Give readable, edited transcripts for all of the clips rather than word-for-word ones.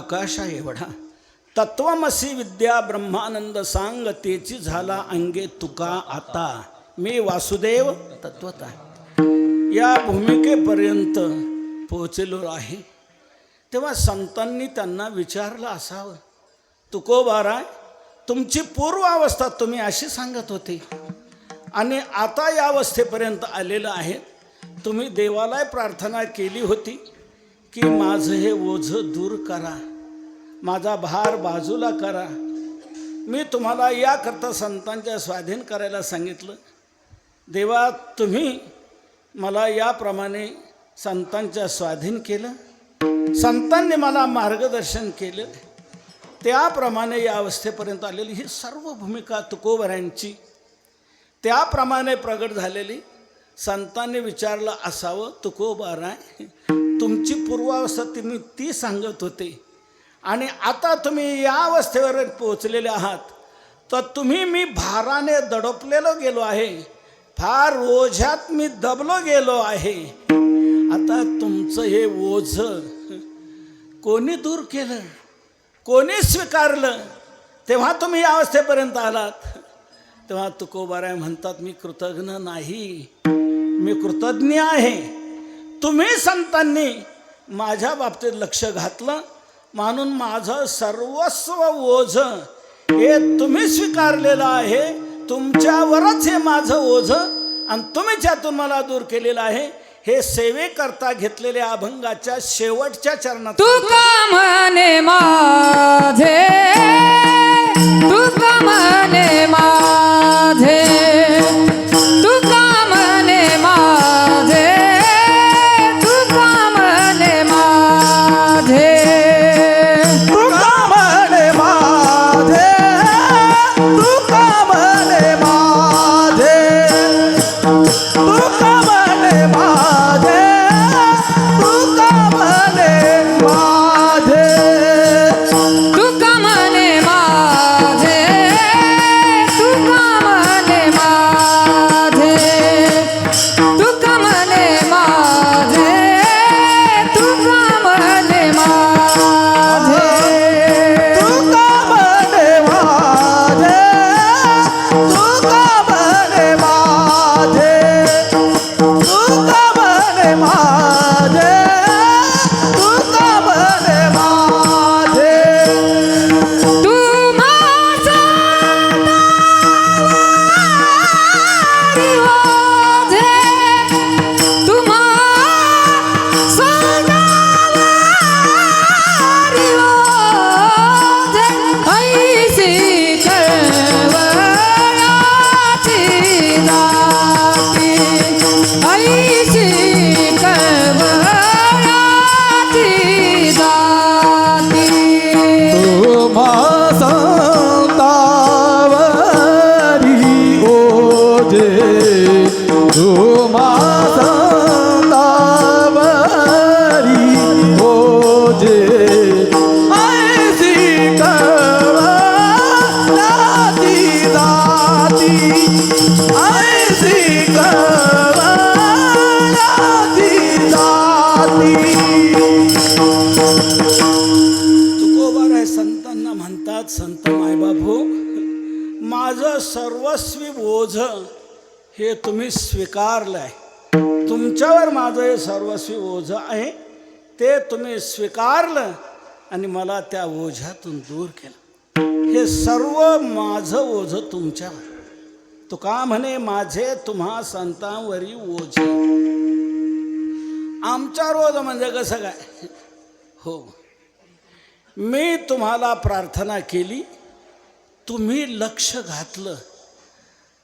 आकाशा एवढा, तत्वमसी विद्या ब्रह्मानंद सांग, तेची झाला अंगे तुका आता, मी वासुदेव तत्वता. या भूमिकेपर्यंत पोहोचलो आहे तेव्हा संतांनी त्यांना विचारलं असावं, तुकोबाराय तुमची पूर्वावस्था तुम्ही अशी सांगत होते आणि आता या अवस्थेपर्यंत आलेलं आहे. तुम्ही देवाला प्रार्थना केली होती की माझं हे ओझं दूर करा, माझा भार बाजूला करा. मी तुम्हाला याकरता संतांच्या स्वाधीन करायला सांगितलं. देवा तुम्ही मला याप्रमाणे संतांच्या स्वाधीन केलं, संतांनी मला मार्गदर्शन केलं, त्याप्रमाणे या अवस्थेपर्यंत आलेली ही सर्व भूमिका तुकोबरायांची त्याप्रमाणे प्रगट झालेली. संतांनी विचारलं असावं, तुकोबाराय तुमची पूर्वावस्था तुम्ही ती सांगत होते आणि आता तुम्ही या अवस्थेवर पोहोचलेले आहात, तर तुम्ही मी भाराने दडपलेलो गेलो आहे, फार ओझ्यात मी दबलो गेलो आहे. आता तुमचं हे ओझं कोणी दूर केलं, कोणी स्वीकारलं, तेव्हा तुम्ही या अवस्थेपर्यंत आलात. तेव्हा तुकोबाराय म्हणतात, मी कृतज्ञ नाही, मी कृतज्ञ आहे. तुम्ही संतांनी माझ्या बाबतीत लक्ष घातलं म्हणून माझं सर्वस्व ओझं हे तुम्ही स्वीकारलेलं आहे. तुमच्यावरच हे माझं ओझं आणि तुम्ही ज्यातून मला दूर केलेलं आहे. हे सेवेकरता घेतलेल्या अभंगाच्या शेवटच्या चरणात तुका म्हणे माझे, तुका म्हणे माझे, तुका म्हणे माझे, तुका म्हणे माझे, तुका म्हणे माझे, तुका म्हणे माझे, तुका म्हणे माझे, तुका म्हणे माझे, तुका म्हणे माझे, तुका म्हणे माझे, तुका म्हणे माझे, तुका म्हणे माझे, तुका म्हणे माझे, तुका म्हणे माझे, तुका म्हणे माझे, तुका म्हणे माझे. तू माझा नावारी ओझे, तू माझा नावारी ओझे, ऐसी कळवळाची जाती, ऐशी कळवळाची जाती. तुम्हा संतावरी ओझे, तुम्हा संतावरी ओझे, ऐसी कळवळाची जाती, ऐसी कळवळाची जाती. तुकोबाराय संतांना म्हणतात, संत मायबापू माझं सर्वस्वी ओझं हे तुम्ही स्वीकारलंय. तुमच्यावर माझं हे सर्वस्वी ओझं आहे ते तुम्ही स्वीकारलं आणि मला त्या ओझ्यातून दूर केलं. हे सर्व माझं ओझं तुमच्यावर. तुका म्हणे माझे तुम्हा संतांवरी ओझे. आमचा रोज म्हणजे कसं काय, हो मी तुम्हाला प्रार्थना केली, तुम्ही लक्ष घातलं,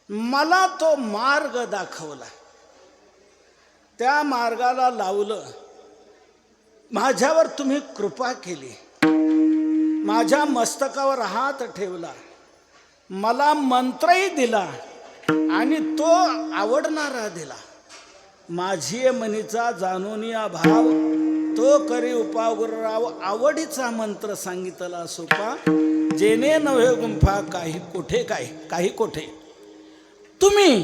मला तो मार्ग दाखवला, त्या मार्गाला लावलं, माझ्यावर तुम्ही कृपा केली, माझ्या मस्तकावर हात ठेवला, मला मंत्रही दिला आणि तो आवडणारा दिला. माझी मनीचा जाणूनिया भाव तो करी उपागुरराव, आवडीचा मंत्र सांगितला सोपा, जेने नव्हे गुंफा काही कोठे, काही कोठे. तुम्ही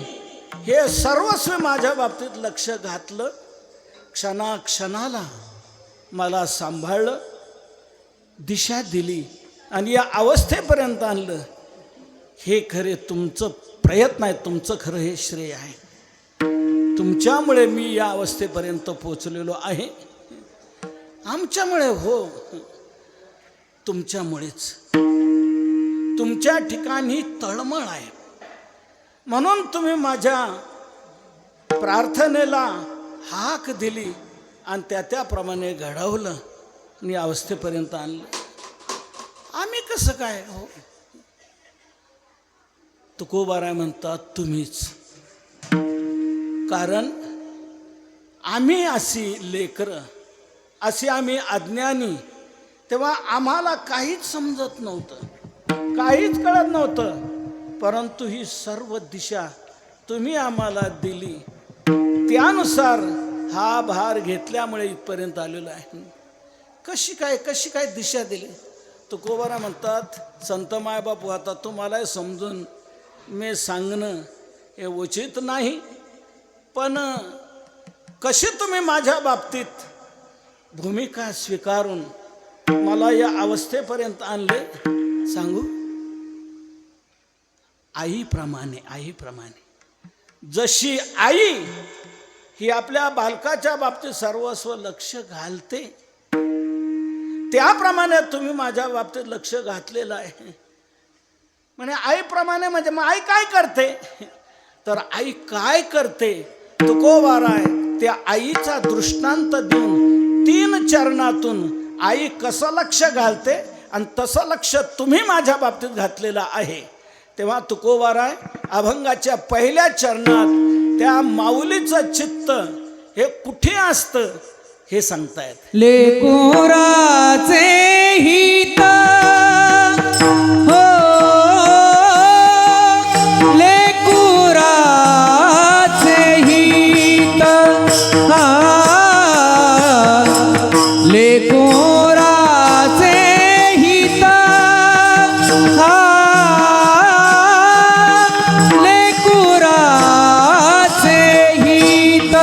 हे सर्वस्व माझ्या बाबतीत लक्ष घातलं, क्षणाक्षणाला मला सांभाळलं, दिशा दिली आणि या अवस्थेपर्यंत आणलं, हे खरे तुमचं प्रयत्न आहे, तुमचं खरं हे श्रेय आहे. तुमच्यामुळे मी या अवस्थेपर्यंत पोचलेलो आहे. आमच्यामुळे हो, तुमच्यामुळेच. तुमच्या ठिकाणी तळमळ आहे म्हणून तुम्ही माझ्या प्रार्थनेला हाक दिली आणि त्याप्रमाणे घडवलं आणि अवस्थेपर्यंत आणलं. आम्ही कसं काय हो? तुकोबाराय म्हणतात तुम्हीच. कारण आम्ही अशी लेकरं, अशी आम्ही अज्ञानी, तेव्हा आम्हाला काहीच समजत नव्हतं, काहीच कळत नव्हतं. परंतु ही सर्व दिशा तुम्ही आम्हाला दिली, त्यानुसार हा भार घेतल्यामुळे इथपर्यंत आलेलो आहे. कशी काय दिशा दिली? तुकोबाराय म्हणतात, संत मायबापू आता तुम्हाला समजून मी सांगणं हे उचित नाही, पण कशी तुम्ही माझ्या बाबतीत भूमिका स्वीकारून मला या अवस्थेपर्यंत आणले सांगू. आईप्रमाणे जशी आई ही आपल्या बालकाच्या बाबतीत सर्वस्व लक्ष घालते, त्याप्रमाणे तुम्ही माझ्या बाबतीत लक्ष घातलेलं आहे. म्हणजे आईप्रमाणे म्हणजे मग आई काय करते? तर आई काय करते तुकोबाराय त्या आईचा दृष्टांत देऊन 3 चरणातून आई कसं लक्ष घालते आणि तसं लक्ष तुम्ही माझ्या बाबतीत घातलेलं आहे. तेव्हा तुकोबाराय अभंगाच्या पहिल्या चरणात त्या माऊलीचं चित्त हे कुठे असतं हे सांगतायत. लेकुराचे हित हो, लेकुराचे हित, लेकुराचे हित, लेकुराचे हित,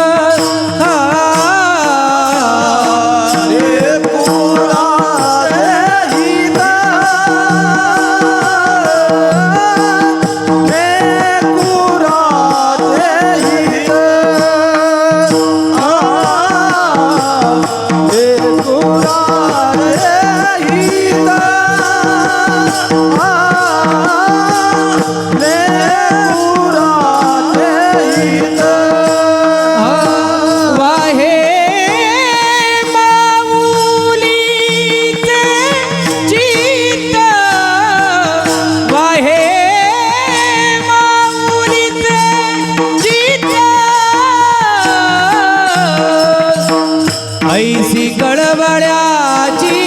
ऐसी कळवळ्याची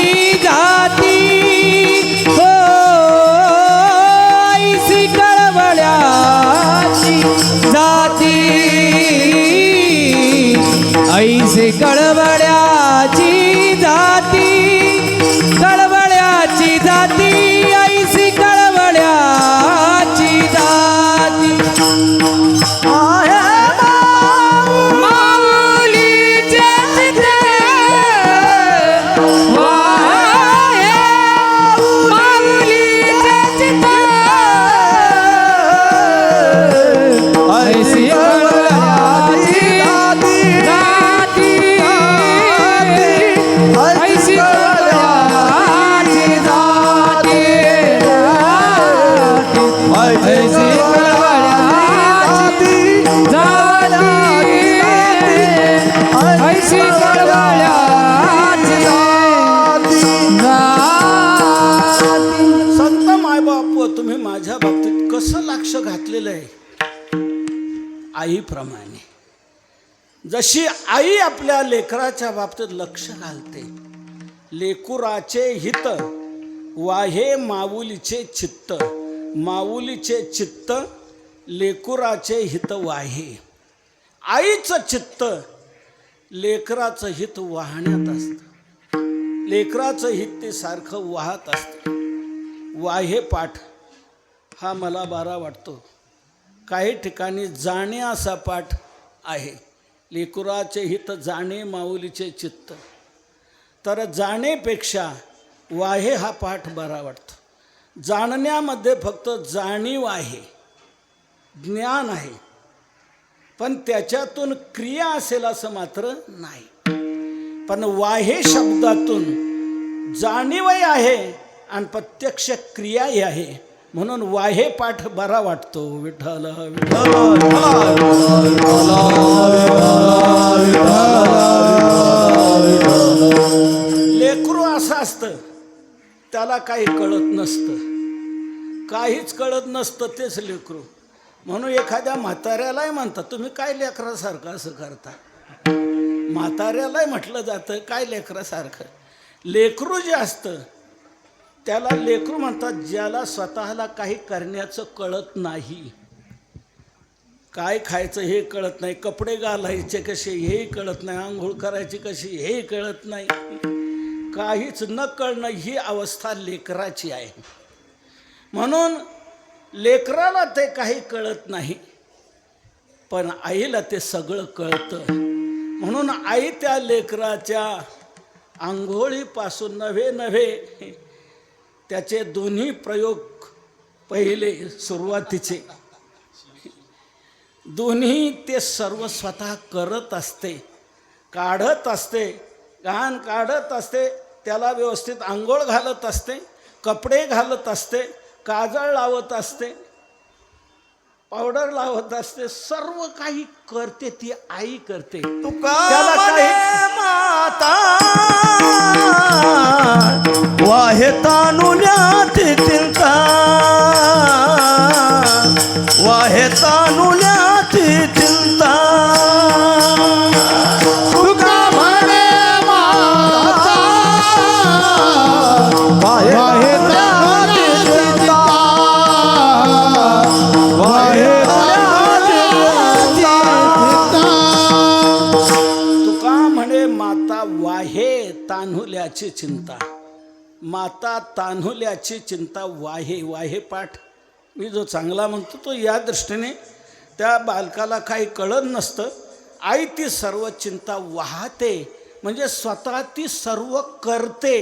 जाती हो, ऐसी कळवळ्याची जाती, ऐसी कळवळ्याची जाती, कळवळ्याची जाती, ऐसी कळवळ्याची जाती. संत मायबाप तुम्ही माझ्या बाबतीत कसं लक्ष घातलेलं आहे? आईप्रमाणे. जशी आई आपल्या लेकराच्या बाबतीत लक्ष घालते, लेकुराचे हित वाहे माऊलीचे चित्त, माऊलीचे चित्त लेकुराचे हित वाहे. आईचं चित्त लेकराचं हित वाहण्यात असतं, लेकराचं हित ते सारखं वाहत असतं. वाहे पाठ हा मला बरा वाटतो. काही ठिकाणी जाणे असा पाठ आहे. लेकुराचे हित जाणे माऊलीचे चित्त. तर जाणेपेक्षा वाहे हा पाठ बरा वाटतो. जाणण्यामध्ये फक्त जाणीव आहे, ज्ञान आहे, पण त्याच्यातून क्रिया असेल असं मात्र नाही. पण वाहे शब्दातून जाणीवही आहे आणि प्रत्यक्ष क्रियाही आहे, म्हणून वाहे पाठ बरा वाटतो. विठ्ठल विठ्ठल. लेकरू असं असतं, त्याला काही कळत नसतं, काहीच कळत नसतं, तेच लेकरू. म्हणून एखाद्या म्हाताऱ्यालाही म्हणतात, तुम्ही काय लेकरासारखं असं करता. म्हाताऱ्यालाही म्हटलं जातं काय लेकरासारखं. लेकरू जे असतं त्याला लेकरू म्हणतात, ज्याला स्वतःला काही करण्याचं कळत नाही. काय खायचं हे कळत नाही, कपडे घालायचे कसे हे कळत नाही, आंघोळ करायची कशी हे कळत नाही, काहीच न कळणं ही अवस्था लेकराची आहे. म्हणून लेकराला ते काही कळत नाही, पण आईला ते सगळं कळतं. म्हणून आई त्या लेकराच्या आंघोळीपासून नव्हे त्याचे दोन्ही प्रयोग पहिले सुरुवातीचे दोन्ही ते सर्व स्वतः करत असते, काढत असते, घाण काढत असते, त्याला व्यवस्थित आंघोळ घालत असते, कपडे घालत असते, काजळ लावत असते, पावडर लावत असते, सर्व काही करते ती आई करते. तुका त्याला म्हणे काही माता वाहे तानुल्याची चिंता, वाहे तानुल्याची चिंता. तुका म्हणे माता वाहे तानुल्याची चिंता, वाहे तानुल्याची चिंता. तुका म्हणे माता वाहे तान्हुल्याची चिंता. माता तान्हुल्याची चिंता वाहे. वाहे पाठ मी जो चांगला म्हणतो तो या दृष्टीने त्या बालकाला काही कळत नसतं. आई ती सर्व चिंता वाहते, म्हणजे स्वतः ती सर्व करते.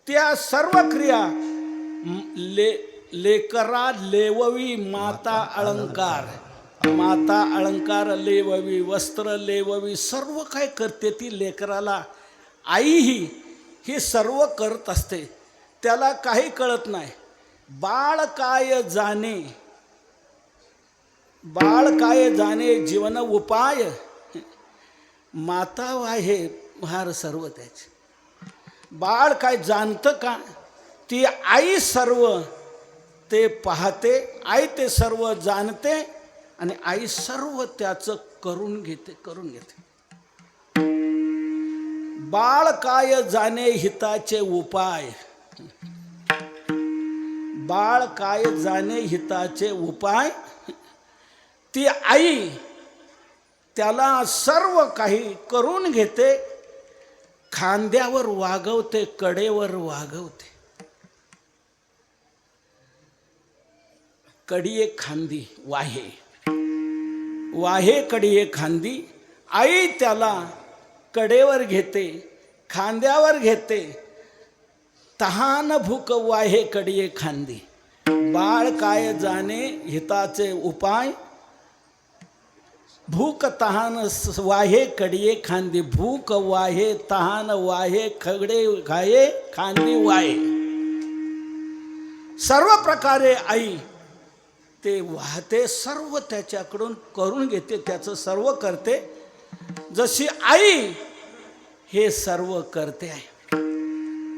त्या सर्व क्रिया लेकरा लेववी माता अलंकार, माता अलंकार लेववी, वस्त्र लेववी, सर्व काय करते ती लेकराला. आई ही सर्व करत असते, त्याला काही कळत नाही. बाळ काय जाणे, बाळ काय जाणे जीवन उपाय, माता वाहे भार सर्व त्याचे. बाळ काय जाणतं का, ती आई सर्व ते पाहते, आई ते सर्व जाणते आणि आई सर्व त्याचं करून घेते. बाळ काय जाणे हिताचे उपाय, बाळ काय जाणे हिताचे उपाय, ती आई त्याला सर्व काही करून घेते, खांद्यावर वागवते, कडेवर वागवते. कडिये खांदी वाहे, वाहे कडिये खांदी. आई त्याला कडेवर घेते, खांद्यावर घेते. तहान भूक वाहे कडिये खांदी. बाळ काय जाणे हिताचे उपाय, भूक तहान वाहे कडिये खांदी. भूक वाहे तहान वाहे खगडे खाये खांदी वाहे. सर्व प्रकारे आई ते वाहते, सर्व त्याच्याकडून करून घेते, त्याचं सर्व करते. जशी आई हे सर्व करते आहे.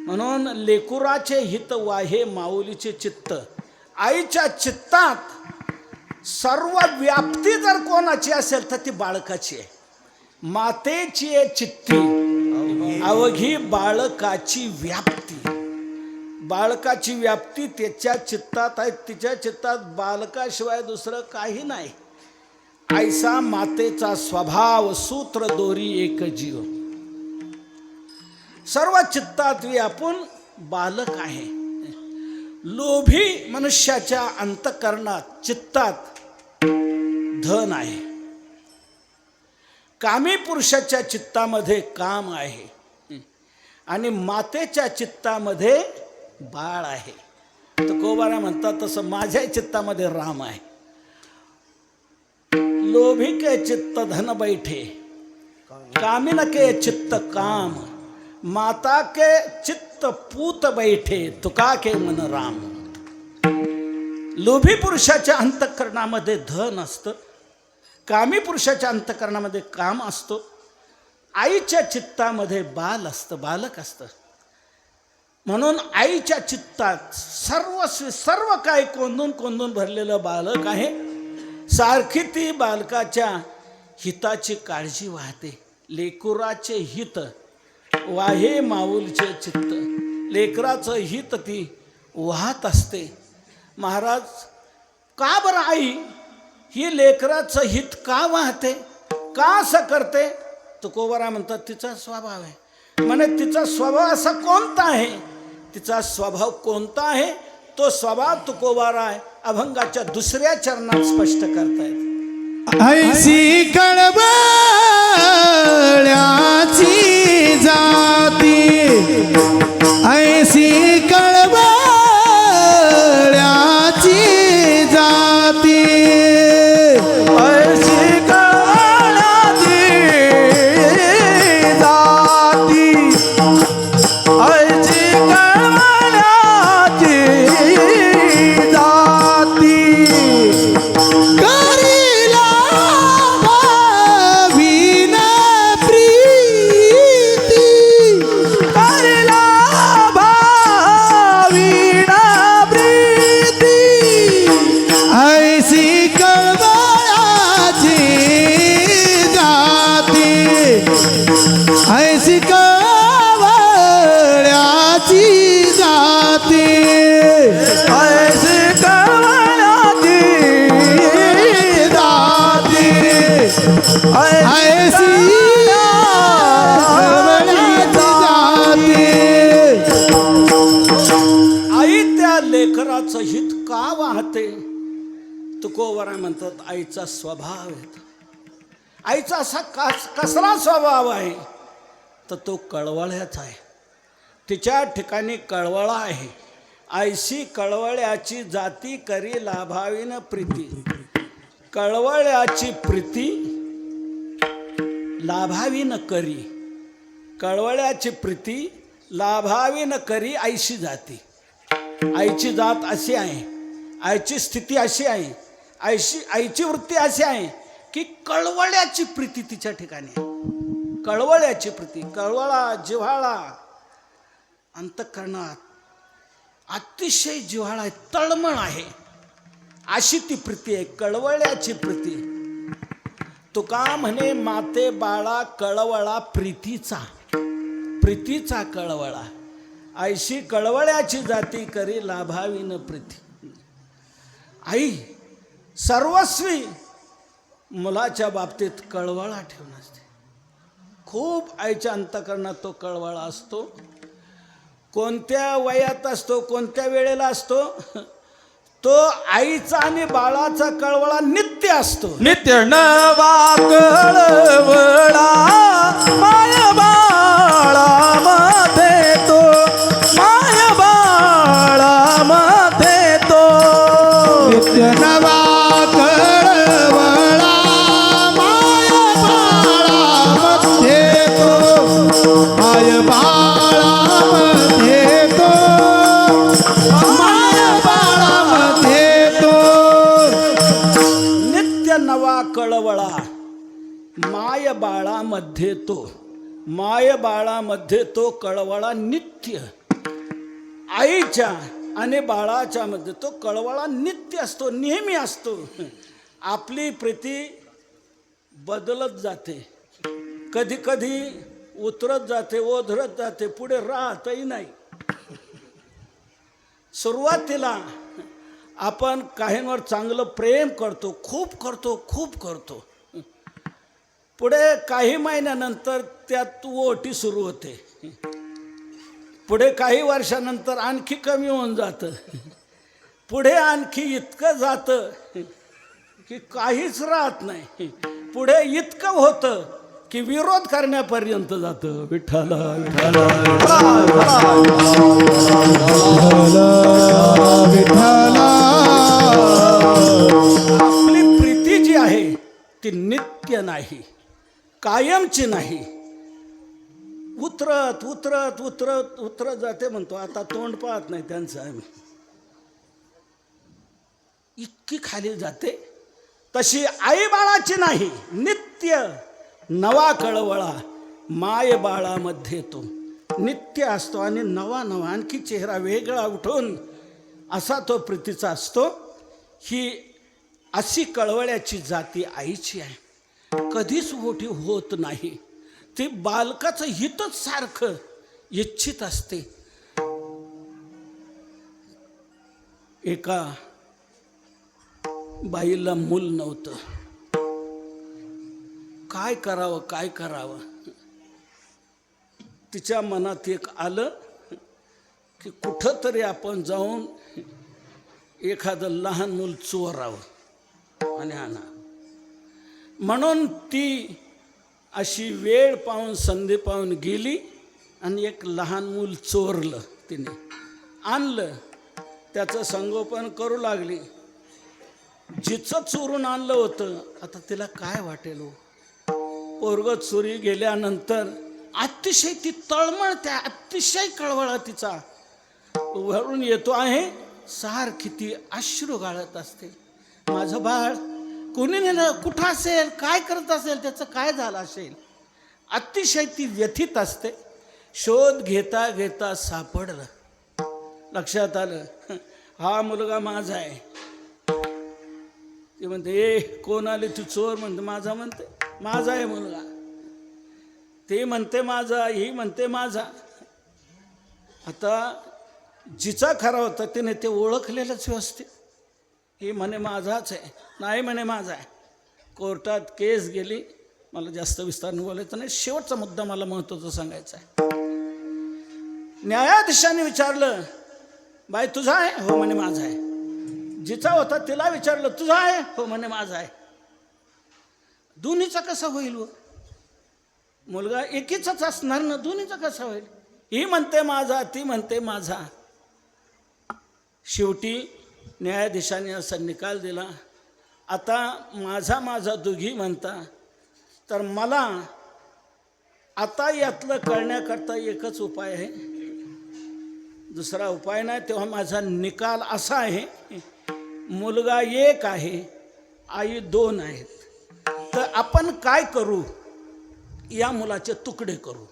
म्हणून लेकुराचे हित वाहे माऊलीचे चित्त. आईच्या चित्तात सर्व व्याप्ती जर कोणाची असेल तर ती बाळकाची आहे. मातेची आहे चित्ती, अवघी बाळकाची व्याप्ती. बाळकाची व्याप्ती त्याच्या चित्तात आहे, तिच्या चित्तात बालकाशिवाय दुसरं काही नाही. ऐसा मातेचा स्वभाव, सूत्र दोरी एक जीव. सर्व चित्तात व्यापून बालक आहे. लोभी मनुष्याच्या अंतःकरणात चित्तात धन आहे. कामी पुरुषाच्या चित्तामध्ये काम आहे. आणि मातेच्या चित्तामध्ये बाळ आहे. तुकोबारा म्हणतात तसं माझ्या चित्तामध्ये राम आहे. लोभी के चित्त धन बैठे, कामिन के चित्त काम, माता के चित्त पूत बैठे, तुका के मन राम. लोभी पुरुषाच्या अंतःकरणामध्ये धन असतं, कामी पुरुषाच्या अंतःकरणामध्ये काम असतो, आईच्या चित्तामध्ये बाल असतं, बालक असतं. म्हणून आईच्या चित्तात सर्व काही कोंदून कोंदून भरलेलं बालक आहे. सारखी ती बालकाच्या हिताची काळजी वाहते. लेकराचे हित वाहे माऊलचे चित्त, लेकराचं हित ती वाहत असते. महाराज, का बरं आई ही लेकराचं हित का वाहते, का असं करते? तुकोबारा म्हणतात तिचा स्वभाव आहे. म्हणे तिचा स्वभाव असा कोणता आहे? तिचा स्वभाव कोणता आहे तो स्वभाव तुकोबारा अभंगाच्या दुसऱ्या चरणात स्पष्ट करतायत. ऐसी कळवळ्याची जाती, ऐसी कळवळ्याची जाती, ऐसी कळवळ्याची जाती, ऐसी कळवळ्याची जाती. करीला भावीन प्रीती, करीला भावीन प्रीती, ऐसी कळवळ्याची जाती, ऐसी कळवळ्याची जाती, ऐसी कळवळ्याची जाती, ऐसी कळवळ्याची जाती. आई त्या लेकराचं हित का वाहते? तुकोबारा म्हणतात आईचा स्वभाव आहे. आईचा असा कसला स्वभाव आहे तर तो कळवळ्याचा आहे. तिच्या ठिकाणी कळवळा आहे. ऐशी कळवळ्याची जाती करी लाभावीन प्रीती, कळवळ्याची प्रीती लाभावीन करी, कळवळ्याची प्रीती लाभावीन करी ऐशी जाती. आईची जात अशी आहे, आईची स्थिती अशी आहे, आईची वृत्ती अशी आहे की कळवळ्याची प्रीती तिच्या ठिकाणी आहे. कळवळ्याची प्रीती, कळवळा जिव्हाळा अंतःकरणात अतिशय जिव्हाळा आहे, तळमळ आहे, अशी ती प्रीती आहे, कळवळ्याची प्रीती. तुका म्हणे माते बाळा कळवळा प्रीतीचा, प्रीतीचा कळवळा. ऐशी कळवळ्याची जाती करी लाभावीन प्रीती. आई सर्वस्वी मुलाच्या बाबतीत कळवळा ठेवून असते. खूप आईच्या अंतःकरणात तो कळवळा असतो. कोणत्या वयात असतो, कोणत्या वेळेला असतो, तो आईचा आणि बाळाचा कळवळा नित्य असतो. नित्य नवा कळवळा माय बाळा मध्ये तो, माय बाळा मध्ये तो, नित्य नवा कळवळा माय बाळा मध्ये तो, माय बाळा मध्ये तो, माय बाळा मध्ये तो. नित्य नवा कळवळा माय बाळामध्ये तो, माय बाळामध्ये तो कळवळा नित्य. आईच्या आणि बाळाच्या मध्ये तो कळवळा नित्य असतो, नेहमी असतो. आपली प्रीती बदलत जाते, कधी कधी उतरत जाते, ओधरत जाते, पुढे राहतही नाही. सुरुवातीला आपण काहींवर चांगलं प्रेम करतो, खूप करतो. पुढे काही महिन्यानंतर त्यात ओटी सुरू होते. पुढे काही वर्षानंतर आणखी कमी होऊन जातं. पुढे आणखी इतकं जातं की काहीच राहत नाही. पुढे इतकं होतं की विरोध करण्यापर्यंत जातं. विठ्ठल विठ्ठल विठ्ठला आपली प्रीती जी आहे ती नित्य नाही, कायमची नाही. उतरत उतरत उतरत उतरत जाते म्हणतो. आता तोंड पाहत नाही त्यांचं आम्ही, इतकी खाली जाते. तशी आई बाळाची नाही, नित्य नवा कळवळा माय बाळामध्ये तो नित्य असतो आणि नवा नवा आणखी चेहरा वेगळा उठून असा तो प्रीतीचा असतो. ही अशी कळवळ्याची जाती आईची आहे, कधीच मोठी होत नाही. ती बालकाचं हितच सारखं इच्छित असते. एका बाईला मूल नव्हतं, काय करावं काय करावं. तिच्या मनात एक आलं की कुठं तरी आपण जाऊन एखादं लहान मूल चोरावं आणि आणा. म्हणून ती अशी वेळ पाहून संधी पाहून गेली आणि एक लहान मूल चोरलं. तिने आणलं, त्याचं संगोपन करू लागली. जिचं चोरून आणलं होतं आता तिला काय वाटेल हो. पोरग चोरी गेल्यानंतर अतिशय ती तळमळते, अतिशय कळवळा तिचा वरून येतो आहे. सारखी ती अश्रू गाळत असते. माझं बाळ कोणी नेलं, कुठं असेल, काय करत असेल, त्याचं काय झालं असेल. अतिशय ती व्यथित असते. शोध घेता घेता सापडलं. लक्षात आलं हा मुलगा माझा आहे. ती म्हणते ए कोण आले, तू चोर म्हणते. माझा म्हणते, माझा आहे मुलगा. ते म्हणते माझा, ही म्हणते माझा. आता जिचा खरा होता तिने ते ओळखलेलंच व्यवस्थित. ही म्हणे माझाच आहे, नाही म्हणे माझा आहे. कोर्टात केस गेली. मला जास्त विस्ताराने बोलायचं नाही, शेवटचा मुद्दा मला महत्त्वाचा सांगायचा आहे. न्यायाधीशाने विचारलं बाई तुझा आहे, हो म्हणे माझा आहे. जिचा होता तिला विचारलं तुझा आहे, हो म्हणे माझा आहे. दोन्हीचा कसा होईल व मुलगा एकीचाच असणार ना, दोन्हीचा कसा होईल. ही म्हणते माझा, ती म्हणते माझा. शेवटी न्यायाधीशाने असा निकाल दिला. आता माझा माझा दोघी म्हणता, तर मला आता यातलं कळण्याकरता एकच उपाय आहे, दुसरा उपाय नाही. तेव्हा माझा निकाल असा आहे, मुलगा एक आहे, आई दोन आहेत. तर आपण काय करू, या मुलाचे तुकडे करू,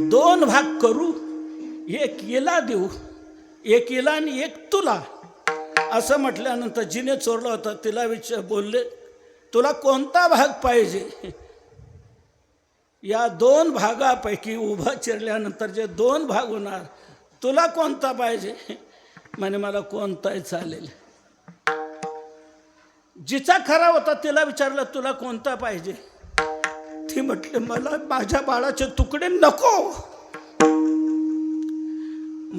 दोन भाग करू. एक हिला देऊ, एक हिला आणि एक तुला. असं म्हटल्यानंतर जिने चोरला होता तिला बोलले तुला कोणता भाग पाहिजे. या दोन भागापैकी उभा चिरल्यानंतर जे दोन भाग होणार, तुला कोणता पाहिजे. म्हणे मला कोणताही चालेल. जिचा खरा होता तिला विचारलं तुला कोणता पाहिजे. ती म्हटले मला माझ्या बाळाचे तुकडे नको,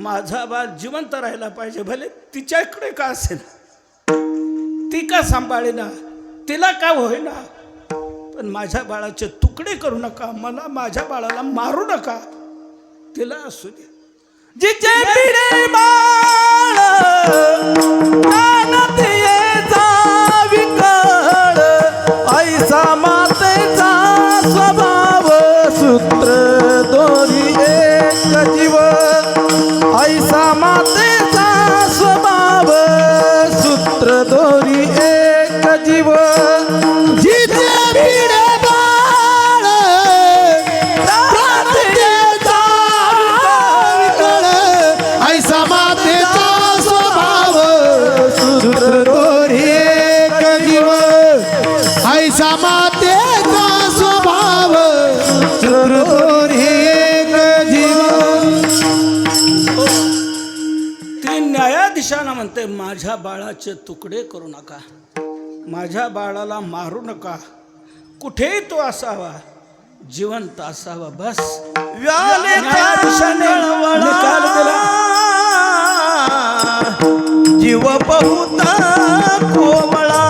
माझा बाळ जिवंत राहायला पाहिजे. भले तिच्याकडे का असेल, ती का सांभाळेना, तिला का होईना, पण माझ्या बाळाचे तुकडे करू नका, मला माझ्या बाळाला मारू नका, तिला असू दे. जिचे पिढे बाळ कानात येचा विकळ, ऐसा मातेचा स्वभाव सूत्र दोरी एक जीव. ऐसा मातेचा स्वभाव सूत्र दोरी एक जीव. जिचे पिढे बाळ कानात येचा विकळ, ऐसा मातेचा स्वभाव सूत्र दोरी एक जीव. ऐसा मातेचा स्वभाव सूत्र दोरी एक जीव. ती न्यायाधीशांना म्हणते माझ्या बाळाचे तुकडे करू नका, माझ्या बाळाला मारू नका, कुठेही तो असावा, जिवंत असावा, बस. न्यायाधीशाने निकाल दिला. जीव बहुत कोमळा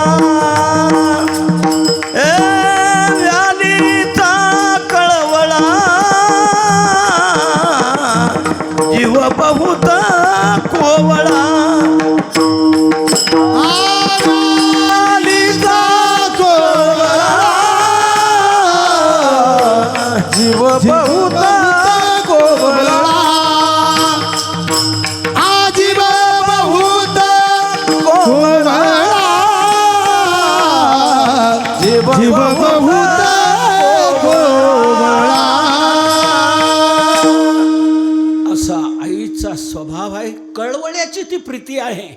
व्यालीचा जीव बहुत कोवळा. असा आईचा स्वभाव आहे. कळवळ्याची ती प्रीती आहे.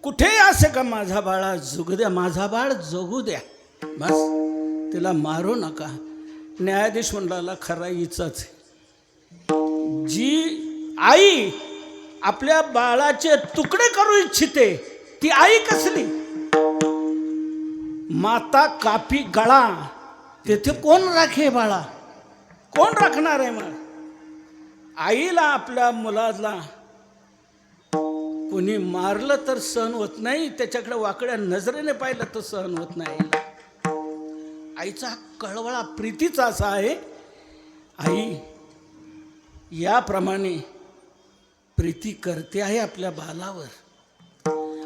कुठे असे का माझा बाळा जगू द्या, माझा बाळ जगू द्या, बस तिला मारू नका. न्यायाधीश मंडळाला खरा हिचाच आहे. जी आई आपल्या बाळाचे तुकडे करू इच्छिते ती आई कसली. माता कापी गळा तेथे कोण राखे बाळा, कोण राखणार आहे. मग आईला आपल्या मुलाला कोणी मारलं तर सहन होत नाही, त्याच्याकडे वाकड्या नजरेने पाहिलं तर सहन होत नाही. आईचा कळवळा प्रीतीचा असा आहे. आई याप्रमाणे प्रीती करते आहे आपल्या बालावर.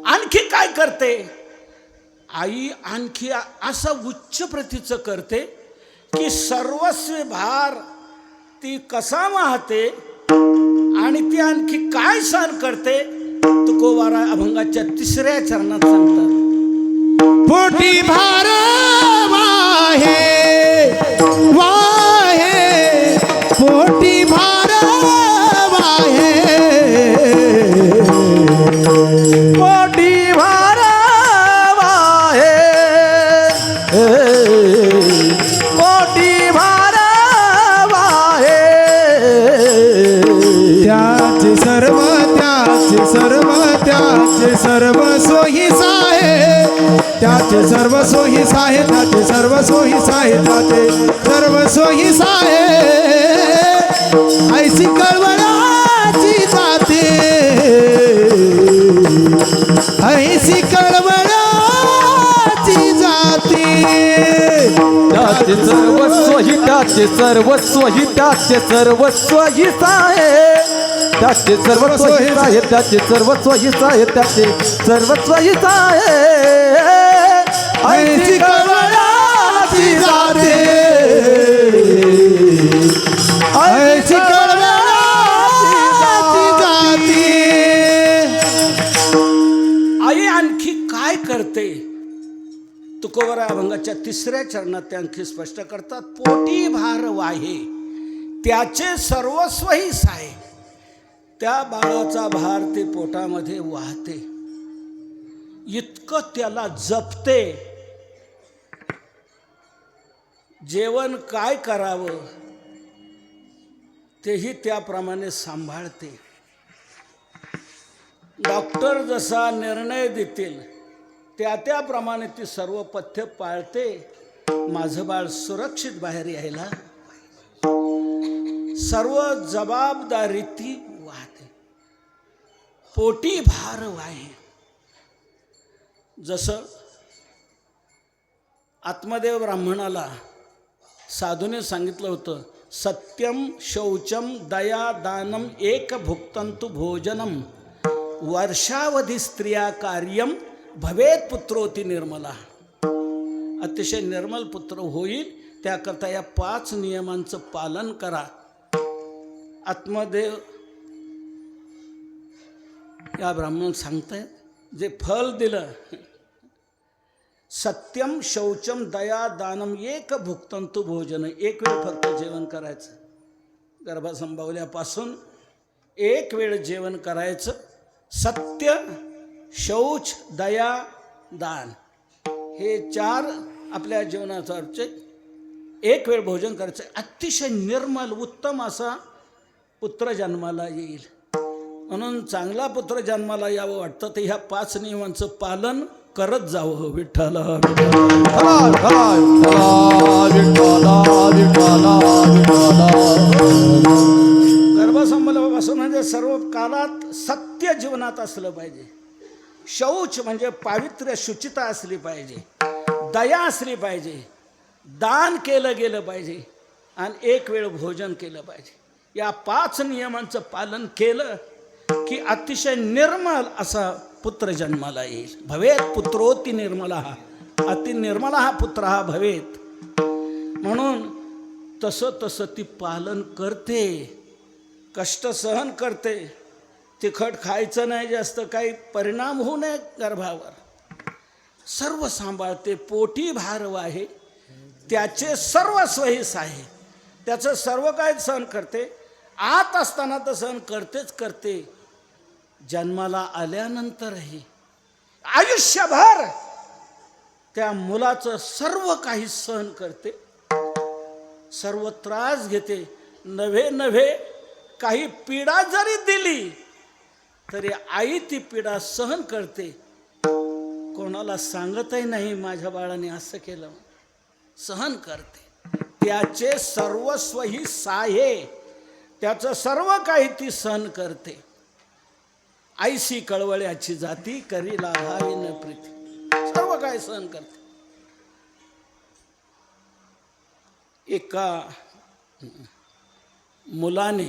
आणखी काय करते आई, आणखी असं उच्च प्रतीचं करते की सर्वस्व भार ती कसा वाहते आणि ती आणखी काय सहन करते. तुकोबारा अभंगाच्या 3ऱ्या चरणात सांगतात. पोटी भार वाहे वाहे, पोटी भार वाहे, पोटी भार वाहे, पोटी भार वाहे. त्याचे सर्व त्याचे सर्व त्याचे सर्व सोयी साहे, त्याचे सर्व सोयी साहे, त्याचे सर्व सोयी साहे, त्याचे सर्व सोयी साहे. ऐसी कळवळाची जाते, ऐसी कळवळाची जाते. त्याचे सर्वस्व ही, त्याचे सर्वस्व ही, त्याचे सर्वस्व ही आहे. त्याचे सर्वस्व ही आहे, त्याचे सर्वस्व ही आहे, त्याचे सर्वस्व ही आहे. ऐसी कळवळाची जाते, ऐसी कळवळाची जाते. आई आणखी काय करते. तुकोबारा अभंगाच्या 3ऱ्या चरणात ते आणखी स्पष्ट करतात. पोटी भार वाहे, त्याचे सर्वस्वही साहे. त्या बाळाचा भार ते पोटामध्ये वाहते, इतकं त्याला जपते. जेवण काय करावं तेही त्याप्रमाणे सांभाळते. डॉक्टर जसा निर्णय देतील त्याप्रमाणे ती सर्व पथ्य पाळते. माझं बाळ सुरक्षित बाहेर यायला सर्व जबाबदारी ती वाहते. पोटी भार वाहे. जसं आत्मदेव ब्राह्मणाला साधूने सांगितलं होतं, सत्यम शौचम दया दानम एक भुक्तंतु भोजनम वर्षावधी स्त्रिया कार्यम भवेत पुत्रोती निर्मला. अतिशय निर्मल पुत्र होईल त्याकरता या 5 नियमांचं पालन करा. आत्मदेव या ब्राह्मण सांगतायत. जे फल दिलं, सत्यम शौचम दया दानम एक भुक्तंतु भोजन, एक वेळ फक्त जेवण करायचं. गर्भासंभावल्यापासून एक वेळ जेवण करायचं. सत्य, शौच, दया, दान हे 4 आपल्या जीवनाचे. एक वेळ भोजन करायचं. अतिशय निर्मल उत्तम असा पुत्र जन्माला येईल. म्हणून चांगला पुत्र जन्माला यावं वाटतं तर ह्या 5 नियमांचं पालन करत जावं. विठ्ठला गर्भसंभावापासून म्हणजे सर्व काळात सत्य जीवनात असलं पाहिजे. शौच म्हणजे पावित्र्य शुचिता असली पाहिजे. दया असली पाहिजे. दान केलं गेलं पाहिजे आणि एक वेळ भोजन केलं पाहिजे. या 5 नियमांचं पालन केलं की अतिशय निर्मल असा पुत्र जन्माला येईल. भवेत पुत्रोती निर्मला, अति निर्मला हा पुत्र हा भवेत. म्हणून तसं ती पालन करते. कष्ट सहन करते. तिखट खायचं नाही जास्त, काही परिणाम होऊ नये गर्भावर. सर्व सांभाळते. पोटी भार वाहे, त्याचे सर्वस्व ही साहे. त्याचं सर्व काय सहन करते. आत असताना तर सहन करतेच करते, जन्माला आल्यानंतरही आयुष्यभर त्या मुलाचं सर्व काही सहन करते, सर्व त्रास घेते. नव्हे नव्हे काही पीडा जरी दिली तरी आई ती पीडा सहन करते. कोणाला सांगतही नाही माझ्या बाळाने असं केलं, सहन करते. त्याचे सर्वस्व ही साहे, त्याचं सर्व काही ती सहन करते. आईशी कळवळ्याची जाती करीला हाय न प्रीती, सर्व काही सहन करते. एका मुलाने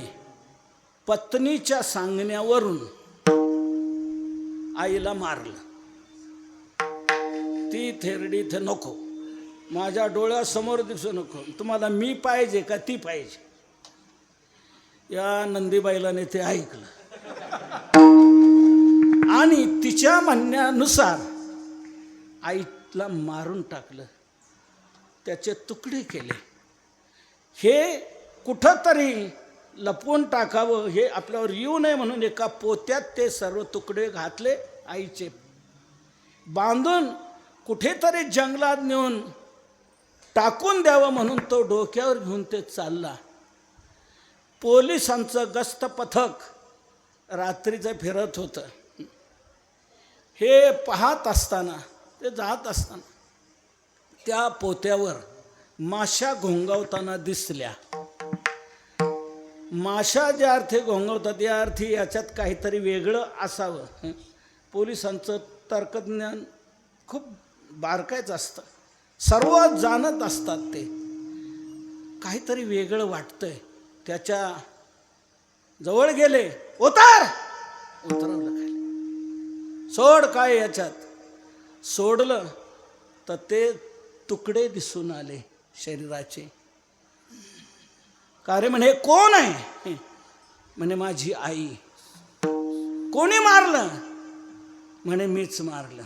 पत्नीच्या सांगण्यावरून आईला मारलं. ती थेरडी इथे नको, माझ्या डोळ्यासमोर दिसू नको, तुम्हाला मी पाहिजे का ती पाहिजे. या नंदीबाईलाने ते ऐकलं आणि तिच्या म्हणण्यानुसार आईला मारून टाकलं, त्याचे तुकडे केले. हे कुठंतरी लपवून टाकावं, हे आपल्यावर येऊ नये म्हणून एका पोत्यात ते सर्व तुकडे घातले. आईचे बांधून कुठेतरी जंगलात नेऊन टाकून द्यावं म्हणून तो डोक्यावर घेऊन ते चालला. पोलिसांचं गस्त पथक रात्रीचं फिरत होतं. हे पाहत असताना, ते जात असताना त्या पोत्यावर माशा घोंगावताना दिसल्या. माशा ज्या अर्थी घोंगावतात या अर्थी याच्यात काहीतरी वेगळं असावं. पोलिसांचं तर्कज्ञान खूप बारकायचं असतं, सर्व जाणत असतात. ते काहीतरी वेगळं वाटतंय. त्याच्या जवळ गेले, उतरवलं खाली, सोड काय याच्यात. सोडलं तर ते तुकडे दिसून आले शरीराचे. का रे म्हणे कोण आहे. म्हणे माझी आई. कोणी मारलं. म्हणे मीच मारलं.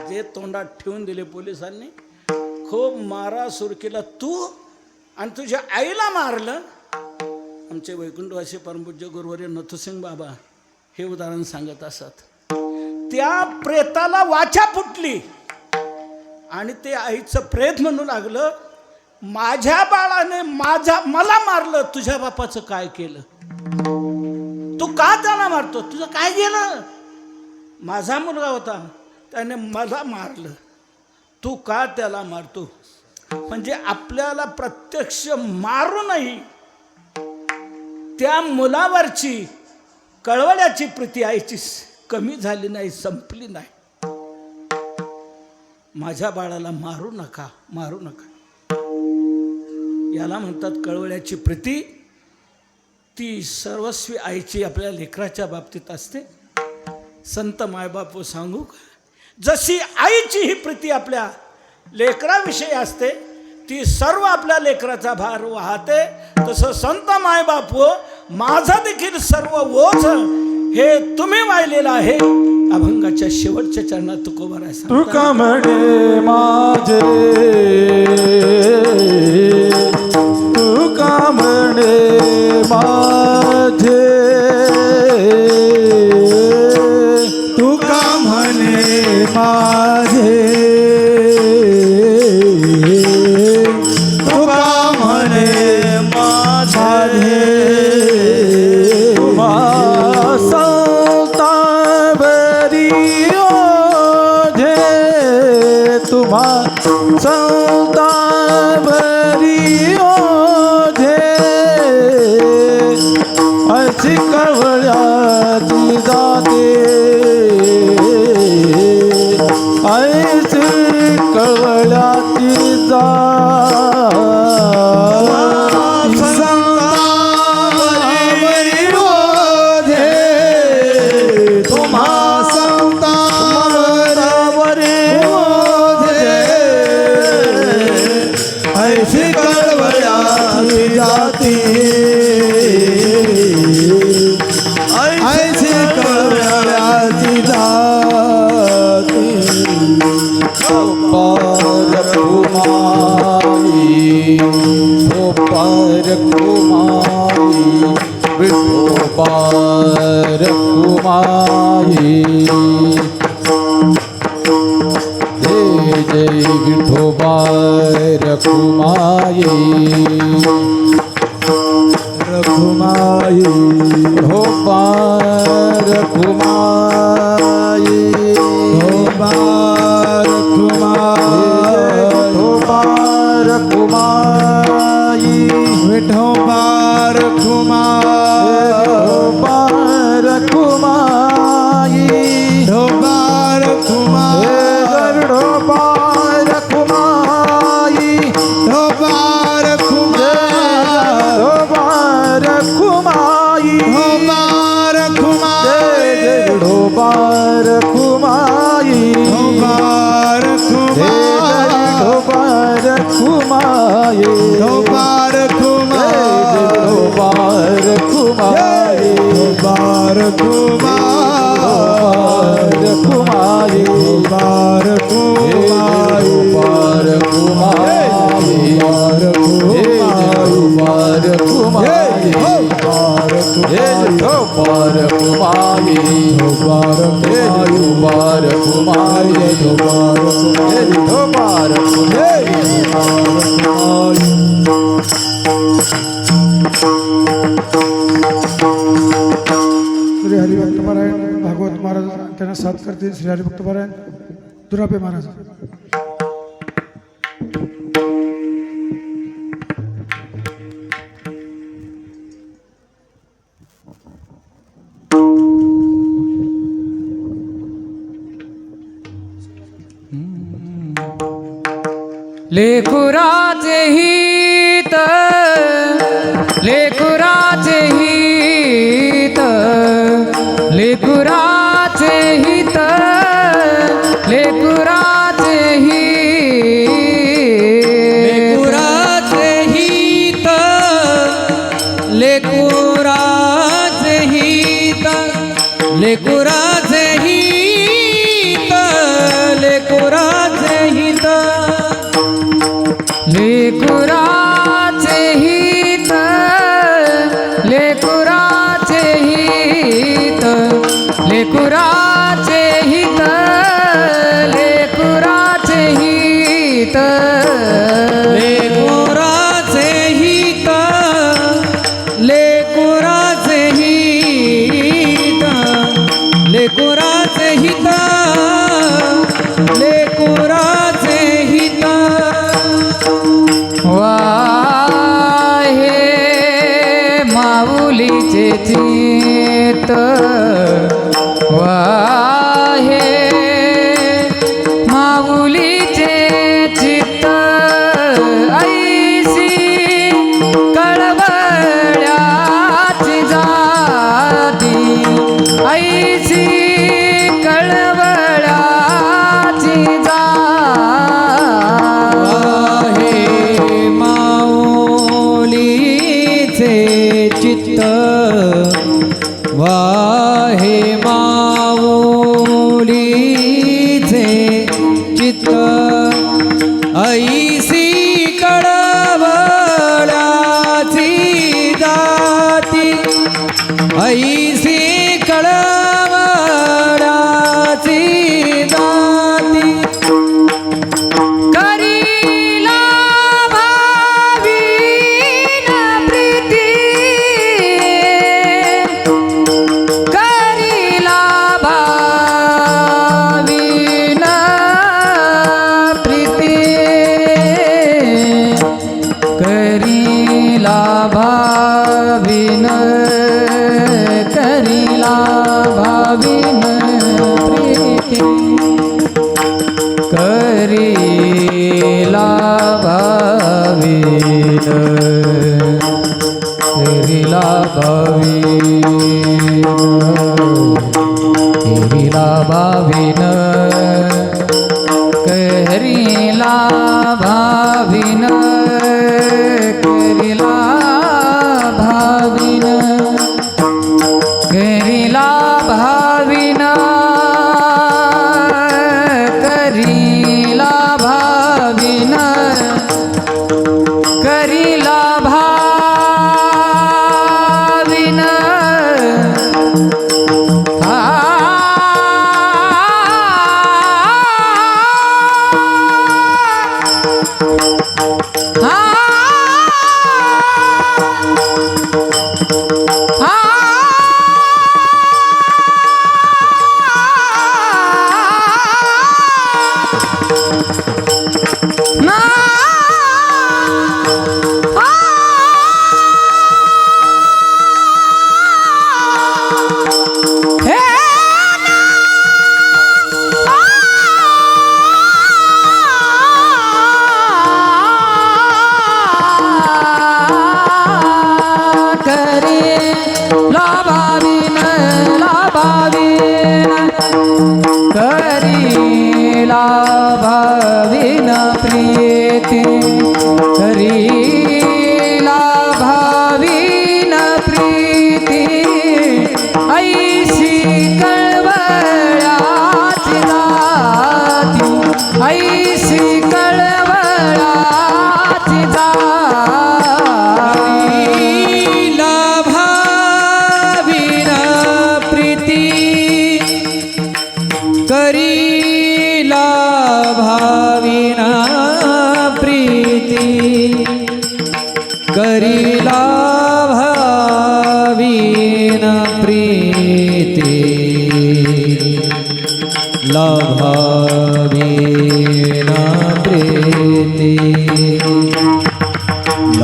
जे तोंडात ठेवून दिले पोलिसांनी, खूप मारा सुरू केला. तू आणि तुझ्या आईला मारलं. आमचे वैकुंठवासी परमपूज्य गुरुवर्य नथुसिंग बाबा हे उदाहरण सांगत असत. त्या प्रेताला वाचा फुटली आणि ते आईचं प्रेत म्हणू लागलं, माझ्या बाळाने मला मारलं, तुझ्या बापाचं काय केलं. तू का त्याला मारतो, तुझं काय गेलं. माझा मुलगा होता, त्याने मला मारलं, तू का त्याला मारतो. म्हणजे आपल्याला प्रत्यक्ष मारूनही त्या मुलावरची कळवळ्याची प्रीती आईची कमी झाली नाही, संपली नाही. माझ्या बाळाला मारू नका, मारू नका. याला म्हणतात कळवळ्याची प्रीती. ती सर्वस्वी आईची आपल्या लेकराच्या बाबतीत असते. संत मायबापू सांगू का, जशी आईची ही प्रीती आपल्या लेकराविषयी असते, ती सर्व आपल्या लेकराचा भार वाहते. तसं संत मायबापू माझं देखील सर्व ओझ हे तुम्ही वाहिलेलं आहे. अभंगाच्या शेवटच्या चरणात तुकोबाराय सांगतात, तुका म्हणे माझे, तुका म्हणे माझे, तुका म्हणे माझे, तुका म्हणे माझे. संतावरी ओझे अशी कळवळ्याची जाते, ऐशी कळवळ्याची जाते. संतावरी ओझे, तुम्हा संतावरी ओझे ऐशी कळवळ्याची जाती, ऐशी कळवळ्याची जाती. पार कुमारी विठोबार कुमाई विठोबार कुमाई जय जय विठोबार कुमाई रघुमाई विठोबार कुमाई धोबार कुमार विठोबार कुमाई विठोबार कुमार विठोबार कुमाई धोबार कुमार विठोबार कुमाई धोबार कुमार विठोबार कुमाई धोबार कुमार विठोबार कुमाई धोबार कुमार विठोबार कुमाई धोबार कुमार विठोबार कुमाई धोबार कुमार विठोबार कुमाई विठोबार कुमाई विठोबार कुमाई विठोबार कुमाई श्री हरिभक्त पारायण भागवत महाराज त्यांना साथ करतील. श्री हरिभक्त पारायण दुरापे महाराज. लेकुराचे हित लेकुराचे हित लेकुराचे हित लेकुराचे हित लेकुराचे हित लेकुराचे हित लेकुराचे हित लेकुराचे हित लेकुराचे हित लेकुराचे हित लेकुराचे हित लेकुराचे हित लेकुराचे हित लेकुराचे हित लेकुराचे हित वाहे माऊलीचे चित्त वाहे माऊलीचे चित्त ऐसी कळवळ्याची जाती ऐसी कळवळ्याची जाती माऊलीचे चित्त वाहे माऊलीचे चित्त ऐसी कळवळ्याची जाती ऐसी कळवळ्याची जाती करीला भावीन प्रीती करीला भावीन प्रीती करीला भावीन करीला भावीन प्रीती करीला भावीन करीला भावीन करीला भावीन करीला भावीन करीला भावीन करीला भावीन करीला भावीन करीला भाविन प्रीती करीला भाविन प्रीती ऐशी कळवळाची जाती ऐशी कळवळाची करीला भाविना प्रीती करीला भाविना प्रीती ला भाविना प्रीती ला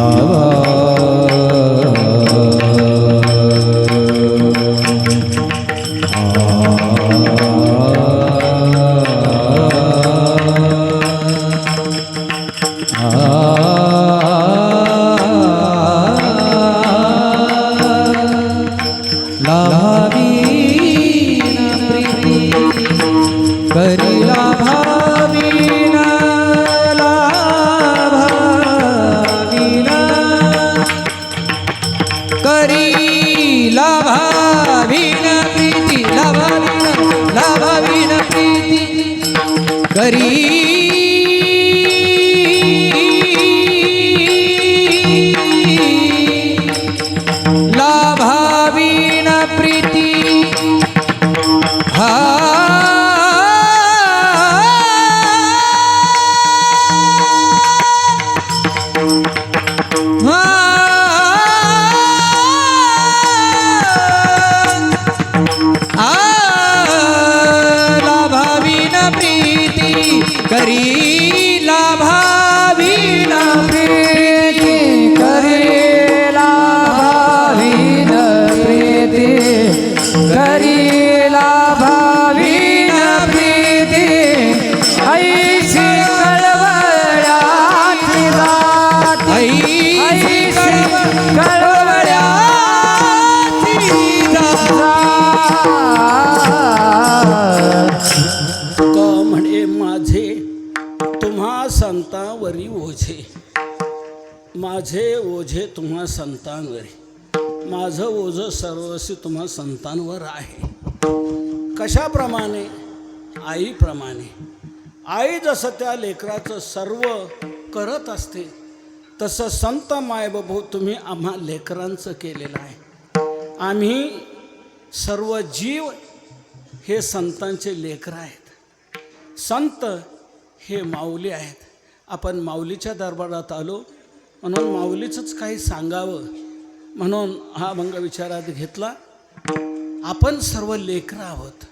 करीला भाविना ला भाविना करीला भाविना प्रीती ला भाविना प्रीती करीला भाविना प्रीती हा करीला भाविन प्रीती करीला भाविन प्रीती करीला भाविन प्रीती ऐशी कळवळाची जाती ऐशी कळवळाची जाती म्हणे माझे तुम्हा संतांवरी ओझे माझे ओझे तुम्हा संतांवरी माझं ओझं सर्वस्वी तुम्हा संतांवर आहे. कशाप्रमाणे? आईप्रमाणे. आई जसं त्या लेकराचं सर्व करत असते तसं संत मायबाबू तुम्ही आम्हा लेकरांचं केलेलं आहे. आम्ही सर्व जीव हे संतांचे लेकरं आहेत. संत हे माऊली आहेत. आपण माऊलीच्या दरबारात आलो म्हणून माऊलीचंच काही सांगावं म्हणून हा अभंग विचारात घेतला. आपण सर्व लेकरं आहोत.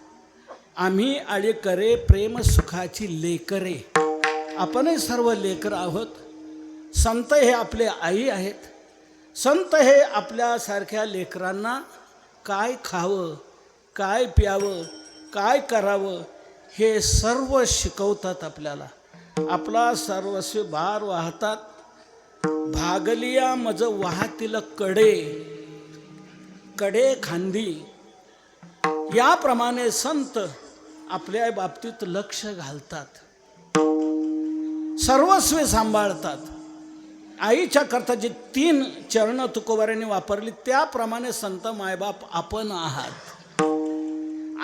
आम्ही आळेकरे प्रेम सुखाची लेकरे. आपणही सर्व लेकरं आहोत. संत हे आपले आई आहेत. संत हे आपल्यासारख्या लेकरांना काय खावं, काय प्यावं, काय करावं हे सर्व शिकवतात आपल्याला. आपला सर्वस्वी भार वाहतात. भागलिया मज वाहतील कडे कडे खांदी. याप्रमाणे संत आपल्या बाबतीत लक्ष घालतात. सर्वस्वी सांभाळतात. आईच्या करता जे 3 चरण तुकोबारांनी वापरली त्याप्रमाणे संत मायबाप आपण आहात.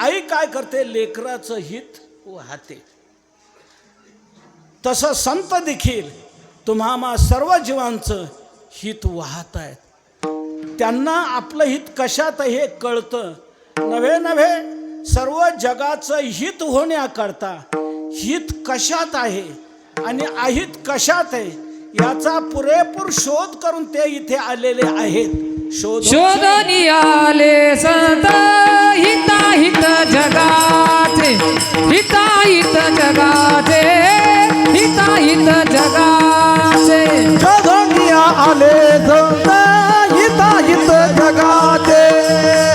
आई काय करते? लेकराचं हित वाहते. तसं संत देखील तुम्हा सर्व जीवांचं हित वाहत आहेत. त्यांना आपलं हित कशात हे कळतं. नव्हे नव्हे सर्व जगाचं हित होण्याकरता हित कशात आहे आणि अहित कशात आहे याचा पुरेपूर शोध करून ते इथे आलेले आहेत. शोधनी आले संत हिताहित जगाचे, हिताहित जगाचे, हिताहित जगाचे. शोधनिया आले संत हिताहित जगाचे,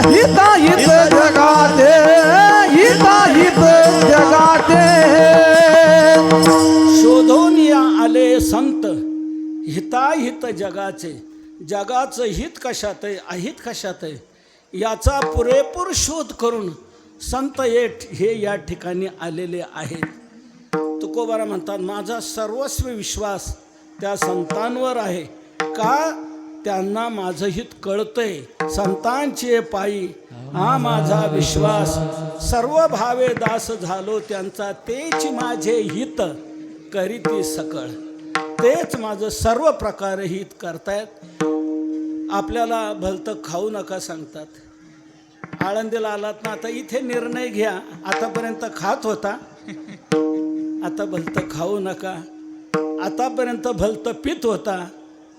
हिताहित जगाचे, हिताहित जगाचे. शोधून या आले संत हिताहित जगाचे. जगाचं हित कशात आहे, अहित कशात आहे, याचा पुरेपूर शोध करून संत हे या ठिकाणी आलेले आहेत. तुकोबारा म्हणतात, माझा सर्वस्व विश्वास त्या संतांवर आहे. का? त्यांना माझं हित कळतंय. संतांचे पायी हा माझा विश्वास, सर्व भावे दास झालो त्यांचा, तेच माझे हित करीती सकळ. तेच माझं सर्व प्रकारे हित करतायत. आपल्याला भलतं खाऊ नका सांगतात. आळंदीला आलात ना, आता इथे निर्णय घ्या. आतापर्यंत खात होता, आता भलतं खाऊ नका. आतापर्यंत भलतं पित होता,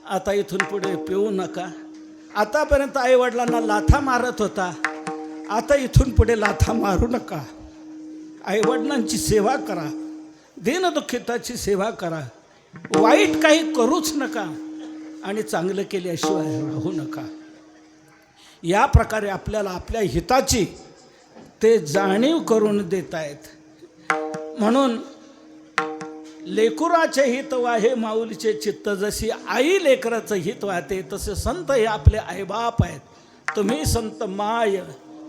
आता इथून पुढे पिऊ नका. आतापर्यंत आईवडिलांना लाथा मारत होता, आता इथून पुढे लाथा मारू नका. आईवडिलांची सेवा करा, दीनदुःखिताची सेवा करा, वाईट काही करूच नका आणि चांगलं केल्याशिवाय राहू नका. या प्रकारे आपल्याला आपल्या हिताची ते जाणीव करून देत आहेत. म्हणून लेकुराचे हित वाहे माऊलीचे चित्त, जशी आई लेकराचं हित वाहते तसे संत हे आपले आईबाप आहेत. तुम्ही संत माय